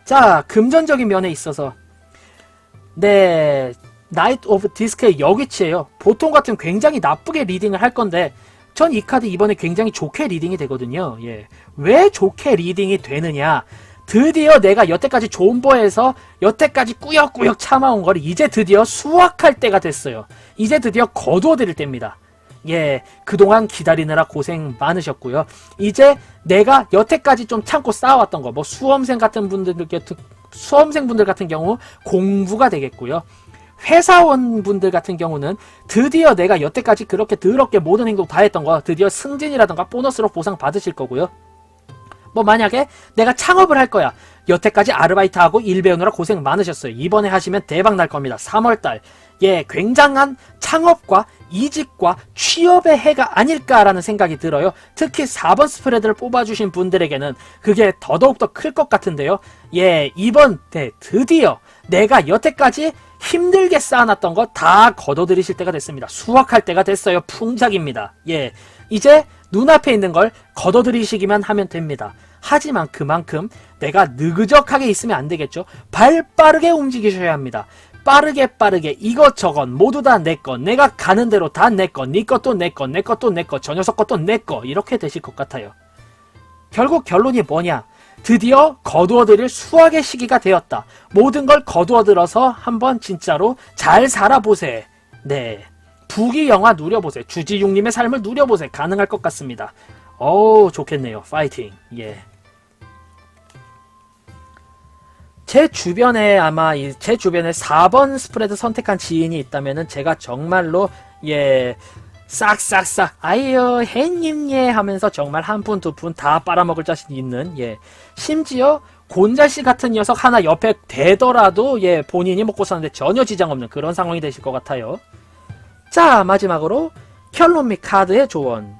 Speaker 1: 자, 금전적인 면에 있어서 네, 나이트 오브 디스크의 역위치예요. 보통 같으면 굉장히 나쁘게 리딩을 할 건데 전 이 카드 이번에 굉장히 좋게 리딩이 되거든요. 예, 왜 좋게 리딩이 되느냐, 드디어 내가 여태까지 존버해서 여태까지 꾸역꾸역 참아온 걸 이제 드디어 수확할 때가 됐어요. 이제 드디어 거두어드릴 때입니다. 예, 그동안 기다리느라 고생 많으셨고요. 이제 내가 여태까지 좀 참고 쌓아왔던 거, 뭐 수험생 분들 같은 경우 공부가 되겠고요. 회사원분들 같은 경우는 드디어 내가 여태까지 그렇게 더럽게 모든 행동 다 했던 거 드디어 승진이라던가 보너스로 보상 받으실 거고요. 뭐 만약에 내가 창업을 할 거야, 여태까지 아르바이트하고 일 배우느라 고생 많으셨어요. 이번에 하시면 대박 날 겁니다. 3월달 예, 굉장한 창업과 이직과 취업의 해가 아닐까라는 생각이 들어요. 특히 4번 스프레드를 뽑아주신 분들에게는 그게 더더욱더 클 것 같은데요. 예, 이번 때 드디어 내가 여태까지 힘들게 쌓아놨던 거 다 걷어들이실 때가 됐습니다. 수확할 때가 됐어요. 풍작입니다. 예, 이제 눈앞에 있는 걸 걷어들이시기만 하면 됩니다. 하지만 그만큼 내가 느그적하게 있으면 안 되겠죠. 발 빠르게 움직이셔야 합니다. 빠르게 이것저것 모두 다 내 것, 내가 가는 대로 다 내 것, 네 것도 내 것, 내 것도 내 것, 저 녀석 것도 내 것, 이렇게 되실 것 같아요. 결국 결론이 뭐냐, 드디어 거두어들일 수확의 시기가 되었다. 모든 걸 거두어들어서 한번 진짜로 잘 살아보세. 네, 부귀 영화 누려보세. 주지육님의 삶을 누려보세. 가능할 것 같습니다. 어우, 좋겠네요. 파이팅. 예. 제 주변에 4번 스프레드 선택한 지인이 있다면은 제가 정말로 예, 싹싹싹 아이요 햇님 예 하면서 정말 한 푼 두 푼 다 빨아먹을 자신 있는, 예, 심지어 곤잘씨 같은 녀석 하나 옆에 대더라도 예, 본인이 먹고 사는데 전혀 지장 없는 그런 상황이 되실 것 같아요. 자, 마지막으로 켈론미 카드의 조언.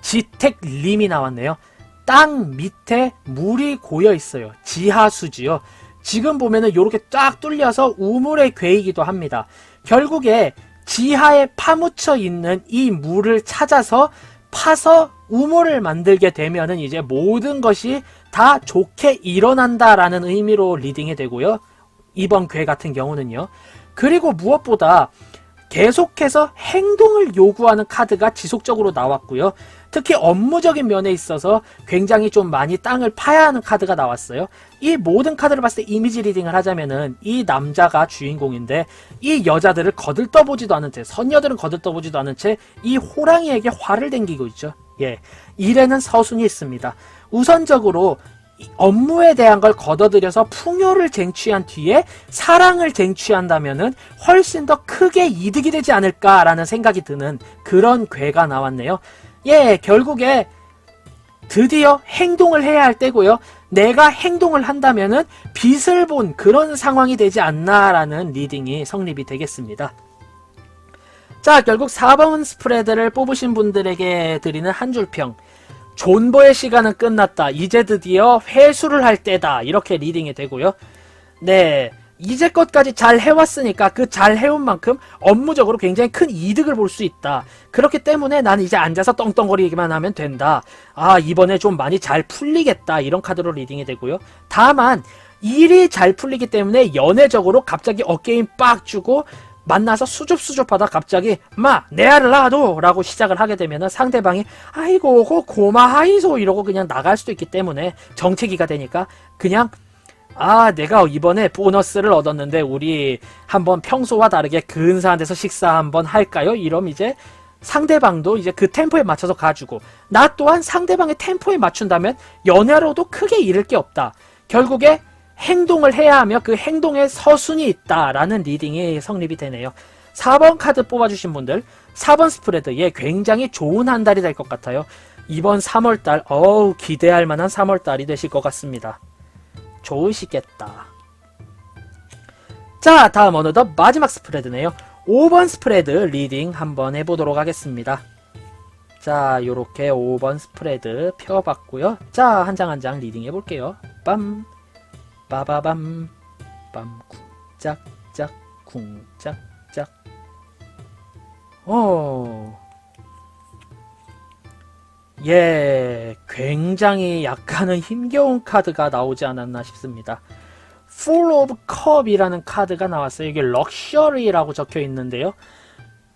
Speaker 1: 지택림이 나왔네요. 땅 밑에 물이 고여 있어요. 지하수지요. 지금 보면은 요렇게 쫙 뚫려서 우물에 괴이기도 합니다. 결국에 지하에 파묻혀 있는 이 물을 찾아서 파서 우물을 만들게 되면은 이제 모든 것이 다 좋게 일어난다라는 의미로 리딩이 되고요. 이번 괴 같은 경우는요. 그리고 무엇보다 계속해서 행동을 요구하는 카드가 지속적으로 나왔고요. 특히 업무적인 면에 있어서 굉장히 좀 많이 땅을 파야 하는 카드가 나왔어요. 이 모든 카드를 봤을 때 이미지 리딩을 하자면은 이 남자가 주인공인데 이 여자들을 거들떠보지도 않은 채, 선녀들은 거들떠보지도 않은 채 이 호랑이에게 화를 댕기고 있죠. 예, 일에는 서순이 있습니다. 우선적으로 업무에 대한 걸 걷어들여서 풍요를 쟁취한 뒤에 사랑을 쟁취한다면은 훨씬 더 크게 이득이 되지 않을까라는 생각이 드는 그런 괴가 나왔네요. 예, 결국에 드디어 행동을 해야 할 때고요. 내가 행동을 한다면은 빛을 본 그런 상황이 되지 않나라는 리딩이 성립이 되겠습니다. 자, 결국 4번 스프레드를 뽑으신 분들에게 드리는 한 줄 평. 존버의 시간은 끝났다. 이제 드디어 회수를 할 때다. 이렇게 리딩이 되고요. 네, 이제껏까지 잘 해왔으니까 그 잘 해온 만큼 업무적으로 굉장히 큰 이득을 볼 수 있다. 그렇기 때문에 나는 이제 앉아서 떵떵거리기만 하면 된다. 아, 이번에 좀 많이 잘 풀리겠다. 이런 카드로 리딩이 되고요. 다만 일이 잘 풀리기 때문에 연애적으로 갑자기 어깨힘 빡 주고 만나서 수줍수줍하다 갑자기 마 내 알을 놔둬 라고 시작을 하게 되면 상대방이 아이고 고마하이소 이러고 그냥 나갈 수도 있기 때문에 정체기가 되니까 그냥 아, 내가 이번에 보너스를 얻었는데 우리 한번 평소와 다르게 근사한 데서 식사 한번 할까요? 이러면 이제 상대방도 이제 그 템포에 맞춰서 가주고 나 또한 상대방의 템포에 맞춘다면 연애로도 크게 잃을 게 없다. 결국에 행동을 해야 하며 그 행동에 서순이 있다라는 리딩이 성립이 되네요. 4번 카드 뽑아주신 분들 4번 스프레드 예, 굉장히 좋은 한 달이 될 것 같아요. 이번 3월달 어우 기대할 만한 3월달이 되실 것 같습니다. 좋으시겠다. 자, 다음 어느덧 마지막 스프레드네요. 5번 스프레드 리딩 한번 해보도록 하겠습니다. 자, 요렇게 5번 스프레드 펴봤고요. 자, 한 장 한 장 리딩 해볼게요. 빰 빠바밤 빰 쿵짝짝 쿵짝짝. 예, 굉장히 약간은 힘겨운 카드가 나오지 않았나 싶습니다. Full of Cup이라는 카드가 나왔어요. 이게 럭셔리라고 적혀 있는데요.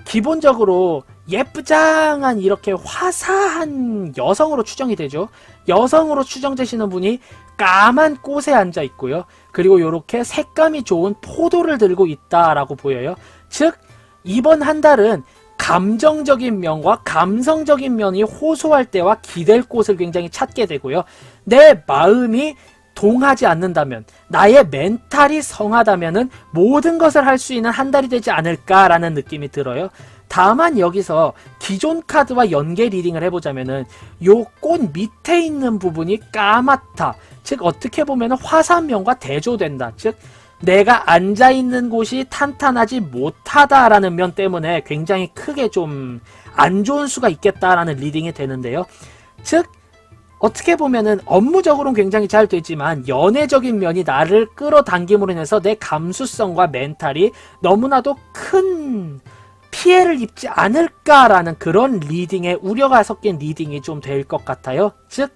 Speaker 1: 기본적으로 예쁘장한 이렇게 화사한 여성으로 추정이 되죠. 여성으로 추정되시는 분이 까만 꽃에 앉아 있고요. 그리고 이렇게 색감이 좋은 포도를 들고 있다라고 보여요. 즉 이번 한 달은 감정적인 면과 감성적인 면이 호소할 때와 기댈 곳을 굉장히 찾게 되고요. 내 마음이 동하지 않는다면, 나의 멘탈이 성하다면은 모든 것을 할 수 있는 한 달이 되지 않을까라는 느낌이 들어요. 다만 여기서 기존 카드와 연계 리딩을 해보자면은 요 꽃 밑에 있는 부분이 까맣다. 즉 어떻게 보면 화산면과 대조된다. 즉 내가 앉아있는 곳이 탄탄하지 못하다라는 면 때문에 굉장히 크게 좀 안 좋은 수가 있겠다라는 리딩이 되는데요. 즉 어떻게 보면은 업무적으로는 굉장히 잘 되지만 연애적인 면이 나를 끌어당김으로 인해서 내 감수성과 멘탈이 너무나도 큰 피해를 입지 않을까라는 그런 리딩에 우려가 섞인 리딩이 좀 될 것 같아요. 즉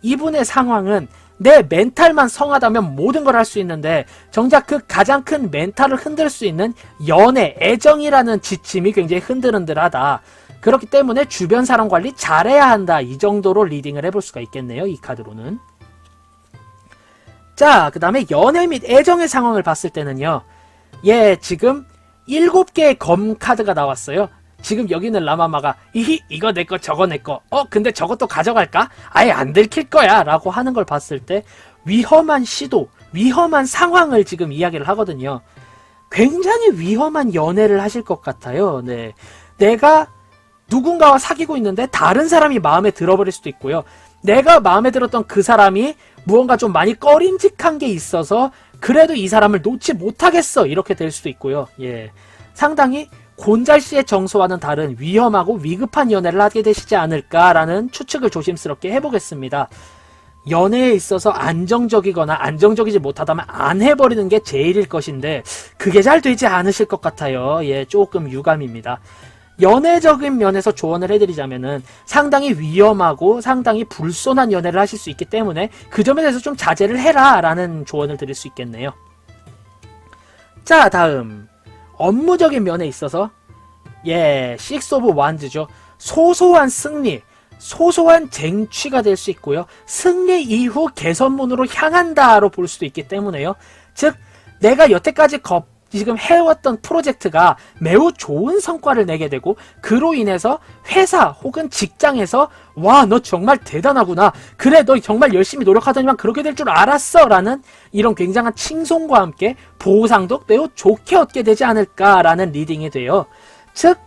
Speaker 1: 이분의 상황은 내 멘탈만 성하다면 모든 걸 할 수 있는데 정작 그 가장 큰 멘탈을 흔들 수 있는 연애, 애정이라는 지침이 굉장히 흔들흔들하다. 그렇기 때문에 주변 사람 관리 잘해야 한다. 이 정도로 리딩을 해볼 수가 있겠네요. 이 카드로는. 자, 그 다음에 연애 및 애정의 상황을 봤을 때는요. 예, 지금 7개의 검 카드가 나왔어요. 지금 여기 있는 라마마가 이거 내거 저거 내거 근데 저것도 가져갈까? 아예 안 들킬 거야 라고 하는 걸 봤을 때 위험한 시도, 위험한 상황을 지금 이야기를 하거든요. 굉장히 위험한 연애를 하실 것 같아요. 네, 내가 누군가와 사귀고 있는데 다른 사람이 마음에 들어버릴 수도 있고요. 내가 마음에 들었던 그 사람이 무언가 좀 많이 꺼림직한 게 있어서 그래도 이 사람을 놓지 못하겠어 이렇게 될 수도 있고요. 예, 상당히 곤잘씨의 정서와는 다른 위험하고 위급한 연애를 하게 되시지 않을까라는 추측을 조심스럽게 해보겠습니다. 연애에 있어서 안정적이거나 안정적이지 못하다면 안 해버리는 게 제일일 것인데 그게 잘 되지 않으실 것 같아요. 예, 조금 유감입니다. 연애적인 면에서 조언을 해드리자면은 상당히 위험하고 상당히 불손한 연애를 하실 수 있기 때문에 그 점에 대해서 좀 자제를 해라 라는 조언을 드릴 수 있겠네요. 자, 다음 업무적인 면에 있어서 식스 오브 완즈죠. 소소한 승리, 소소한 쟁취가 될 수 있고요. 승리 이후 개선문으로 향한다로 볼 수도 있기 때문에요. 즉 내가 여태까지 지금 해왔던 프로젝트가 매우 좋은 성과를 내게 되고 그로 인해서 회사 혹은 직장에서 와, 너 정말 대단하구나. 그래, 너 정말 열심히 노력하더니만 그렇게 될 줄 알았어. 라는 이런 굉장한 칭송과 함께 보상도 매우 좋게 얻게 되지 않을까라는 리딩이 돼요. 즉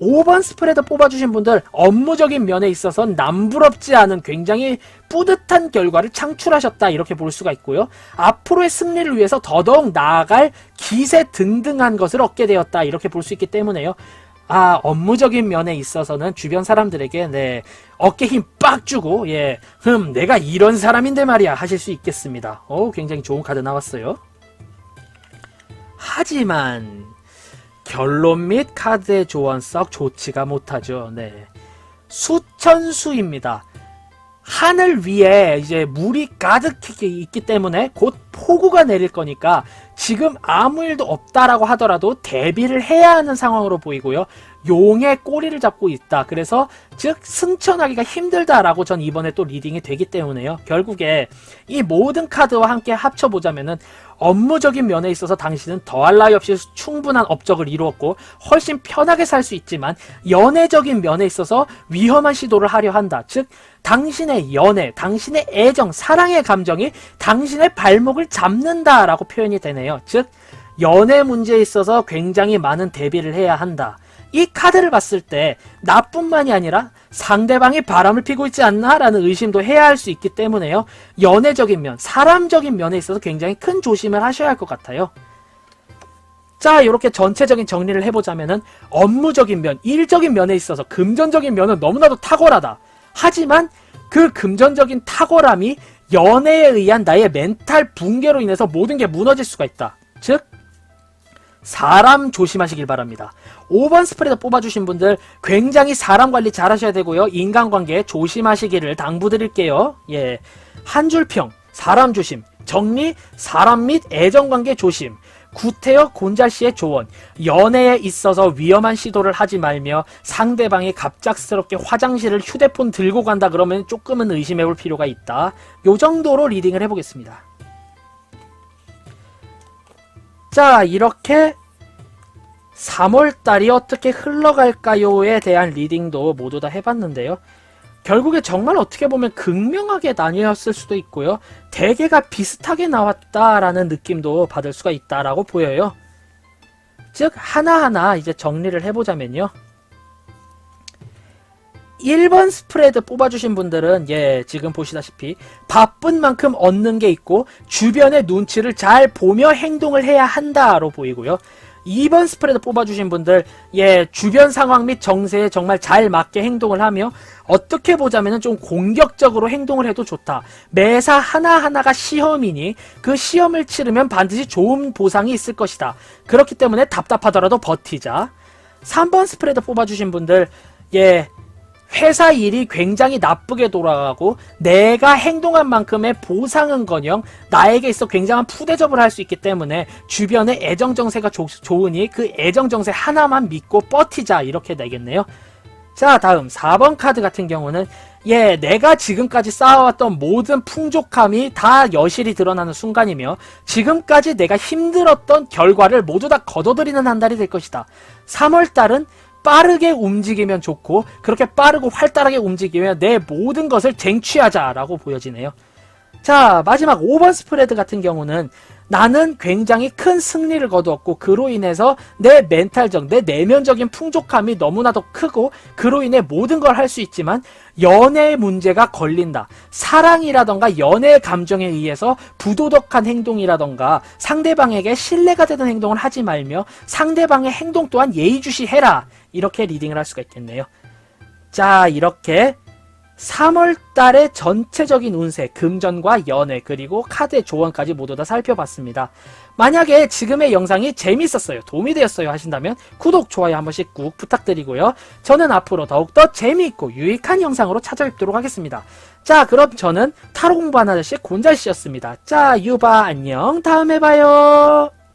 Speaker 1: 5번 스프레드 뽑아주신 분들 업무적인 면에 있어서 남부럽지 않은 굉장히 뿌듯한 결과를 창출하셨다 이렇게 볼 수가 있고요. 앞으로의 승리를 위해서 더더욱 나아갈 기세 등등한 것을 얻게 되었다 이렇게 볼 수 있기 때문에요. 업무적인 면에 있어서는 주변 사람들에게 어깨 힘 빡 주고 내가 이런 사람인데 말이야 하실 수 있겠습니다. 굉장히 좋은 카드 나왔어요. 하지만 결론 및 카드의 조언 썩 좋지가 못하죠. 수천수입니다. 하늘 위에 이제 물이 가득히 있기 때문에 곧 폭우가 내릴 거니까 지금 아무 일도 없다라고 하더라도 대비를 해야 하는 상황으로 보이고요. 용의 꼬리를 잡고 있다. 그래서 즉 승천하기가 힘들다라고 전 이번에 또 리딩이 되기 때문에요. 결국에 이 모든 카드와 함께 합쳐보자면은 업무적인 면에 있어서 당신은 더할 나위 없이 충분한 업적을 이루었고 훨씬 편하게 살 수 있지만 연애적인 면에 있어서 위험한 시도를 하려 한다. 즉 당신의 연애, 당신의 애정, 사랑의 감정이 당신의 발목을 잡는다라고 표현이 되네요. 즉 연애 문제에 있어서 굉장히 많은 대비를 해야 한다. 이 카드를 봤을 때 나뿐만이 아니라 상대방이 바람을 피고 있지 않나? 라는 의심도 해야 할 수 있기 때문에요. 연애적인 면, 사람적인 면에 있어서 굉장히 큰 조심을 하셔야 할 것 같아요. 자, 이렇게 전체적인 정리를 해보자면은 업무적인 면, 일적인 면에 있어서 금전적인 면은 너무나도 탁월하다. 하지만 그 금전적인 탁월함이 연애에 의한 나의 멘탈 붕괴로 인해서 모든 게 무너질 수가 있다. 즉 사람 조심하시길 바랍니다. 5번 스프레드 뽑아주신 분들 굉장히 사람 관리 잘 하셔야 되고요. 인간관계 조심하시기를 당부드릴게요. 한 줄평, 사람 조심, 정리, 사람 및 애정관계 조심, 구태여 곤잘씨의 조언, 연애에 있어서 위험한 시도를 하지 말며 상대방이 갑작스럽게 화장실을 휴대폰 들고 간다 그러면 조금은 의심해볼 필요가 있다. 요 정도로 리딩을 해보겠습니다. 자, 이렇게 3월달이 어떻게 흘러갈까요에 대한 리딩도 모두 다 해봤는데요. 결국에 정말 어떻게 보면 극명하게 나뉘었을 수도 있고요. 대개가 비슷하게 나왔다라는 느낌도 받을 수가 있다라고 보여요. 즉 하나하나 이제 정리를 해보자면요. 1번 스프레드 뽑아주신 분들은 지금 보시다시피 바쁜 만큼 얻는 게 있고 주변의 눈치를 잘 보며 행동을 해야 한다로 보이고요. 2번 스프레드 뽑아주신 분들 주변 상황 및 정세에 정말 잘 맞게 행동을 하며 어떻게 보자면 좀 공격적으로 행동을 해도 좋다. 매사 하나하나가 시험이니 그 시험을 치르면 반드시 좋은 보상이 있을 것이다. 그렇기 때문에 답답하더라도 버티자. 3번 스프레드 뽑아주신 분들 회사 일이 굉장히 나쁘게 돌아가고 내가 행동한 만큼의 보상은커녕 나에게 있어 굉장한 푸대접을 할 수 있기 때문에 주변의 애정정세가 좋으니 그 애정정세 하나만 믿고 버티자 이렇게 되겠네요. 자, 다음 4번 카드 같은 경우는 내가 지금까지 쌓아왔던 모든 풍족함이 다 여실히 드러나는 순간이며 지금까지 내가 힘들었던 결과를 모두 다 거둬들이는 한 달이 될 것이다. 3월달은 빠르게 움직이면 좋고 그렇게 빠르고 활달하게 움직이면 내 모든 것을 쟁취하자라고 보여지네요. 자, 마지막 5번 스프레드 같은 경우는 나는 굉장히 큰 승리를 거두었고 그로 인해서 내 멘탈적, 내 내면적인 풍족함이 너무나도 크고 그로 인해 모든 걸 할 수 있지만 연애의 문제가 걸린다. 사랑이라던가 연애의 감정에 의해서 부도덕한 행동이라던가 상대방에게 신뢰가 되는 행동을 하지 말며 상대방의 행동 또한 예의주시해라. 이렇게 리딩을 할 수가 있겠네요. 자, 이렇게 3월달의 전체적인 운세, 금전과 연애, 그리고 카드의 조언까지 모두 다 살펴봤습니다. 만약에 지금의 영상이 재밌었어요, 도움이 되었어요 하신다면 구독, 좋아요 한 번씩 꾹 부탁드리고요. 저는 앞으로 더욱더 재미있고 유익한 영상으로 찾아뵙도록 하겠습니다. 자, 그럼 저는 타로 공부하는 아저씨 곤잘씨였습니다. 자, 유바 안녕, 다음에 봐요.